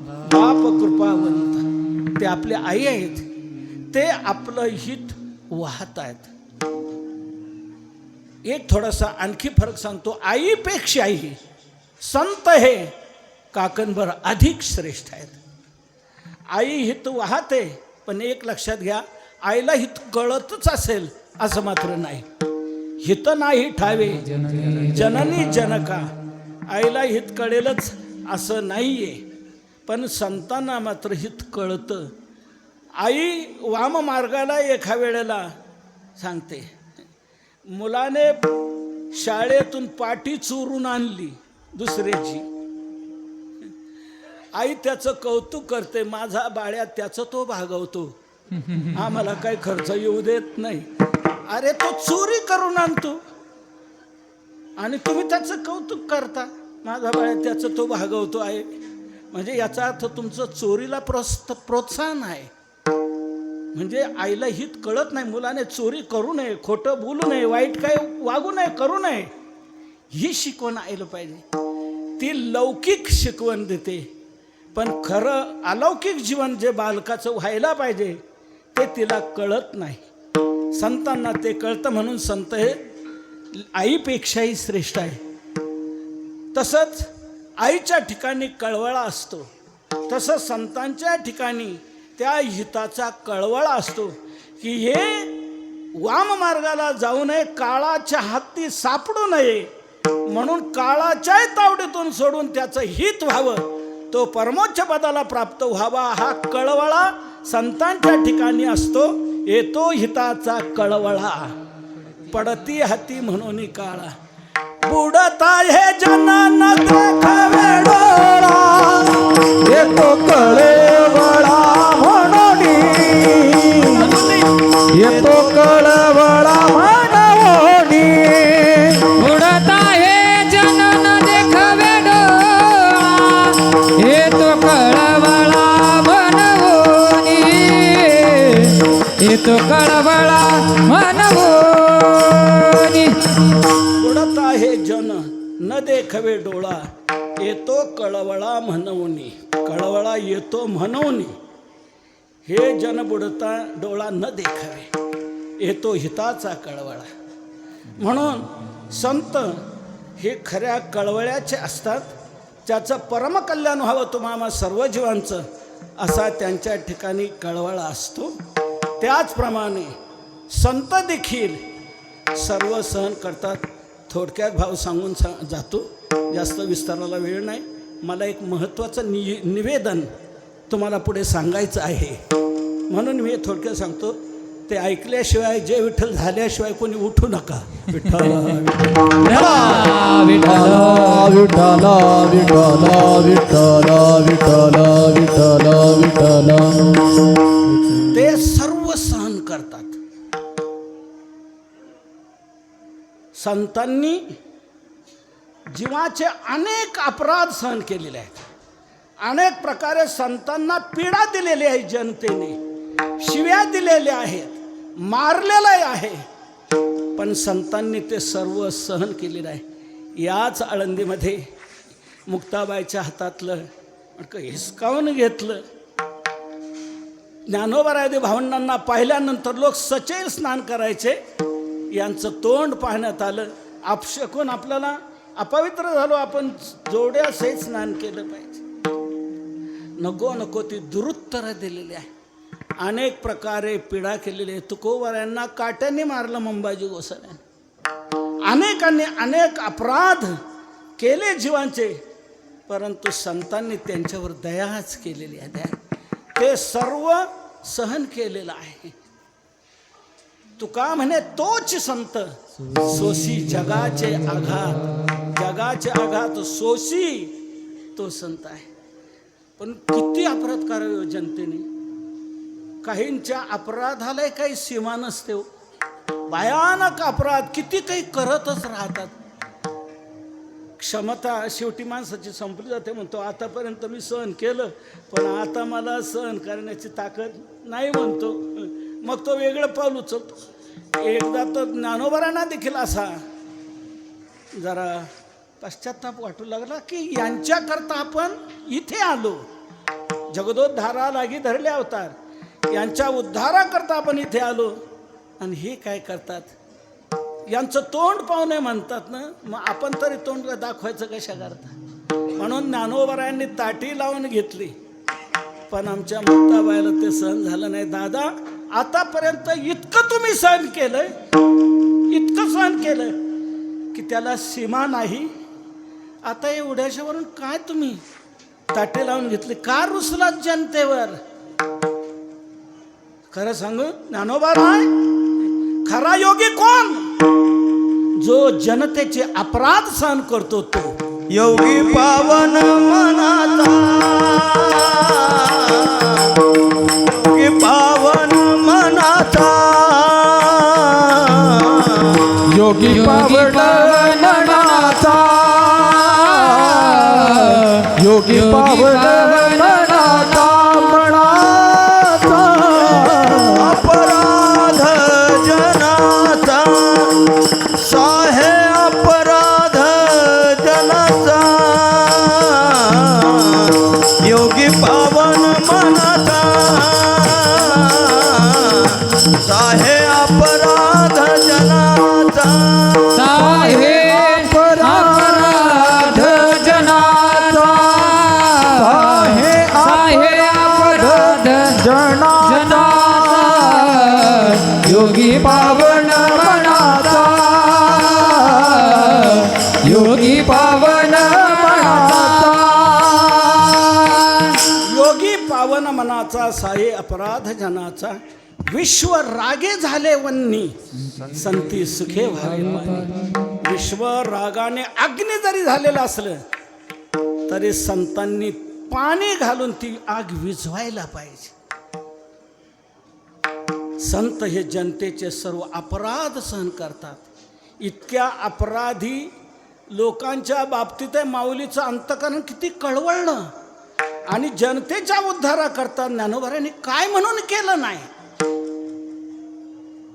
बाप कृपावंत, ते आपले आई आहेत, ते आपलं हित वाहत आहेत. एक थोडासा आणखी फरक सांगतो. आईपेक्षाही संत हे काकणभर अधिक श्रेष्ठ आहेत. आई हित वाहते, पण एक लक्षात घ्या, आईला हित कळतच असेल असं मात्र नाही. हित नाही ठावे जननी जनका, आईला हित कळेलच असं नाहीये, पण संतांना मात्र हित कळतं. आई वाम मार्गाला एका वेळेला सांगते, मुलाने शाळेतून पाटी चोरून आणली दुसऱ्याची, आई त्याचं कौतुक करते, माझा बाळ्या त्याचं तो भागवतो, आम्हाला काही खर्च येऊ देत नाही. अरे तो चोरी करून आणतो आणि तुम्ही त्याचं कौतुक करता, माझा बाळ्या त्याचं तो भागवतो आहे. म्हणजे याचा अर्थ तुमचं चोरीला प्रोत्साहन आहे. म्हणजे आईला हित कळत नाही. मुलाने चोरी करू नये, खोटं बोलू नये, वाईट काय वागू नये, करू नये, ही शिकवण आईला पाहिजे. ती लौकिक शिकवण देते, पण खरं अलौकिक जीवन जे बालकाचं व्हायला पाहिजे ते तिला कळत नाही. संतांना ते कळतं, म्हणून संत हे आईपेक्षाही श्रेष्ठ आहे. तसंच आईच्या ठिकाणी कळवळा असतो, तसं संतांच्या ठिकाणी त्या हिताचा कळवळा असतो की हे वाम मार्गाला जाऊ नये, काळाच्या हाती सापडू नये, म्हणून काळाच्या तावडीतून सोडून त्याचं हित व्हावं, तो परमोच्च पदाला प्राप्त व्हावा, हा कळवळा संतांच्या ठिकाणी असतो. येतो हिताचा कळवळा, पडती हाती म्हणून काळा, बुडता हे जनन देखावे डोळा, येतो कळवळा म्हणून, येतो कळवळा म्हणून. उडता हे जनन देखवे डोळा, हे तो कळवळा म्हणवोनी, हे तो कळवळा म्हणवोनी. बुडत आहे जन न देखवे डोळा, येतो कळवळा म्हणवणी. कळवळा येतो म्हणवणी. हे जन बुडता डोळा न देखावे, येतो हिताचा कळवळा. म्हणून संत हे खऱ्या कळवळ्याचे असतात. त्याचं परमकल्याण व्हावं तुम्हाला सर्व जीवांचं, असा त्यांच्या ठिकाणी कळवळा असतो. त्याचप्रमाणे संत देखील सर्व सहन करतात. थोडक्यात भाव सांगून जातो, जास्त विस्ताराला वेळ नाही. मला एक महत्त्वाचं निवेदन तुम्हाला पुढे सांगायचं आहे, म्हणून मी थोडक्यात सांगतो. ते ऐकल्याशिवाय जय विठ्ठल झाल्याशिवाय कोणी उठू नका. विठ्ठल विठ्ठल विठ्ठल विठ्ठल विठ्ठल विठ्ठल विठ्ठल विठ्ठल. ते सर्व सहन करतात. संतांनी जीवाचे अनेक अपराध सहन केलेले आहेत. अनेक प्रकारे संतांना पीडा दिलेली आहे. जनतेने शिव्या दिलेल्या आहेत, मारलेलं आहे, पण संतांनी ते सर्व सहन केलेलं आहे. याच आळंदीमध्ये मुक्ताबाईच्या हातातलं हिसकावून घेतलं. ज्ञानोबाराय भावंडांना पाहिल्यानंतर लोक सचैल स्नान करायचे. यांचं तोंड पाहण्यात आलं. अपशकून आपल्याला अपवित्र झालो, आपण जोड्यासहित स्नान केलं पाहिजे. नको नको ती दुरुत्तरं दिलेली आहे. अनेक प्रकारे पीडा केलेली आहे. तुकोबारायांना काट्याने मारलं मंबाजी गोसाव्याने. अनेकांनी अनेक अपराध केले जीवांचे, परंतु संतांनी त्यांच्यावर दयाच केलेली आहे. दया ते सर्व सहन केलेलं आहे. तुका म्हणे तोच संत सोसी जगाचे आघात. जगाचे आघात सोसी तो संत आहे. पण किती अपराध करावे जनतेने. काहींच्या अपराधाला काही सीमा नसते. भयानक अपराध किती काही करतच राहतात. क्षमता शेवटी माणसाची संपली जाते. म्हणतो आतापर्यंत मी सहन केलं, पण आता मला सहन करण्याची ताकद नाही म्हणतो. मग तो वेगळं पाऊल उचलतो. एकदा तर ज्ञानोबारांना देखील असा जरा पश्चाताप वाटू लागला की यांच्याकरता आपण इथे आलो. जगदोद्धारा लागी धरले अवतार, यांच्या उद्धाराकरता आपण इथे आलो, आणि हे काय करतात. यांचं तोंड पाहुणे म्हणतात ना, मग आपण तरी तोंड दाखवायचं कशा करता. म्हणून ज्ञानोबारायांनी ताटी लावून घेतली, पण आमच्या मुक्ताबाईला ते सहन झालं नाही. दादा आतापर्यंत इतकं तुम्ही सहन केलंय, इतकं सहन केलंय की त्याला सीमा नाही. आता एवढ्याशावरून काय तुम्ही ताटे लावून घेतले, का रुसलात जनतेवर. खरं सांगू ज्ञानोबाराय खरा योगी कोण? जो जनतेचे अपराध सहन करतो तो योगी पावन मनाचा. योगी पावन मनाचा. योगी पावन मनाचा. योगी पावन मनाचा. मनाचा अपराध जनाचा साहे. अपराध जनाचा योगी पावन मनाचा साहे. अपराध जनाचा साहे अपराध जनाचा. साहे अपराध जनाचा. योगी पावन मनाचा. योगी पावन मनाचा. योगी पावन मनाचा साये अपराध जनाचा. विश्व रागे झाले वन्नी संती सुखे व्हावे पाणी. विश्व रागाने अग्नी जरी झालेलं असलं तरी संतांनी पाणी घालून ती आग विझवायला पाहिजे. संत हे जनतेचे सर्व अपराध सहन करतात. इतक्या अपराधी लोकांच्या बाबतीत माऊलीचं अंतकरण किती कळवळलं. आणि जनतेच्या उद्धाराकरता ज्ञानोबारांनी काय म्हणून केलं नाही,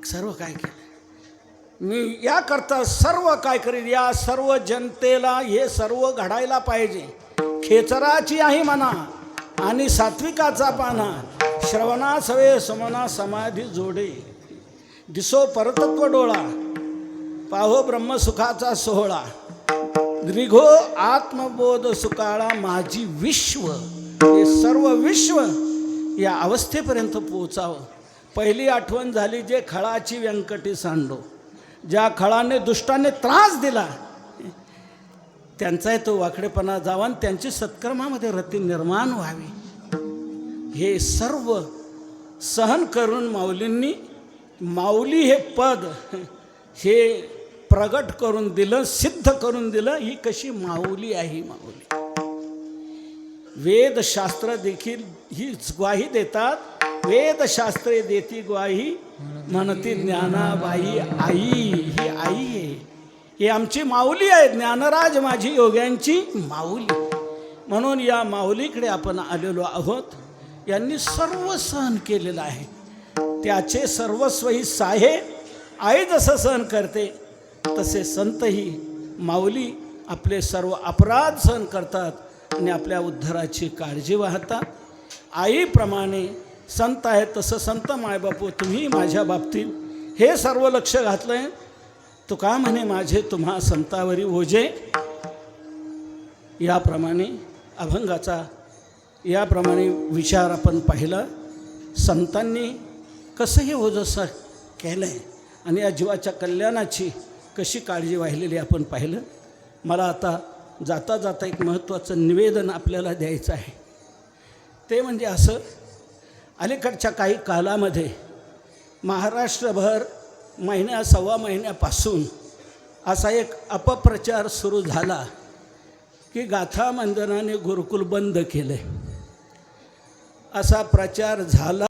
सर्व काय केलं. मी याकरता सर्व काय करीन. या सर्व जनतेला हे सर्व घडायला पाहिजे. खेचराची आहे म्हणा आणि सात्विकाचा पाना. श्रवणा सवे समना समाधी जोडे. दिसो परतत्व डोळा, पाहो ब्रह्मसुखाचा सोहळा. निघो आत्मबोध सुकाळा माझी विश्व. हे सर्व विश्व या अवस्थेपर्यंत पोचावं. पहिली आठवण झाली जे खळाची व्यंकटी सांडो. ज्या खळाने दुष्टाने त्रास दिला त्यांचाही तो वाकडेपणा जावा आणि त्यांची सत्कर्मामध्ये रती निर्माण व्हावी. हे सर्व सहन करून माऊलींनी माऊली हे पद हे प्रगट करून दिलं, सिद्ध करून दिलं. ही कशी माऊली आहे माऊली. वेदशास्त्र देखील ही ग्वाही देतात. वेदशास्त्रे देती ग्वाही म्हणती ज्ञानाबाई आई. ही आई आहे, ही आमची माऊली आहे. ज्ञानराज माझी योग्यांची माऊली. म्हणून या माऊलीकडे आपण आलेलो आहोत. यांनी सर्व सहन केलेलं आहे. त्याचे सर्वस्व ही साहे. आई जसं सहन करते तसे संतही माऊली आपले सर्व अपराध सहन करतात आणि आपल्या उद्धाराची काळजी वाहतात. आईप्रमाणे संत आहे तसं संत मायबापू तुम्ही माझ्या बाबतीत हे सर्व लक्ष घातलंय. तुका म्हणे माझे तुम्हा संतावरी ओझे. याप्रमाणे अभंगाचा याप्रमाणे विचार आपण पाहिला. संतांनी कसं हे ओझंसं केलं आहे आणि या जीवाच्या कल्याणाची कशी काळजी वाहिलेली आपण पाहिलं. मला आता जाता जाता एक महत्त्वाचं निवेदन आपल्याला द्यायचं आहे. ते म्हणजे असं, अलीकडच्या काही कालामध्ये महाराष्ट्रभर सव्वा महिन्यापासून असा एक अपप्रचार सुरू झाला की गाथा मंदिराने गुरुकुल बंद केले. असा प्रचार झाला.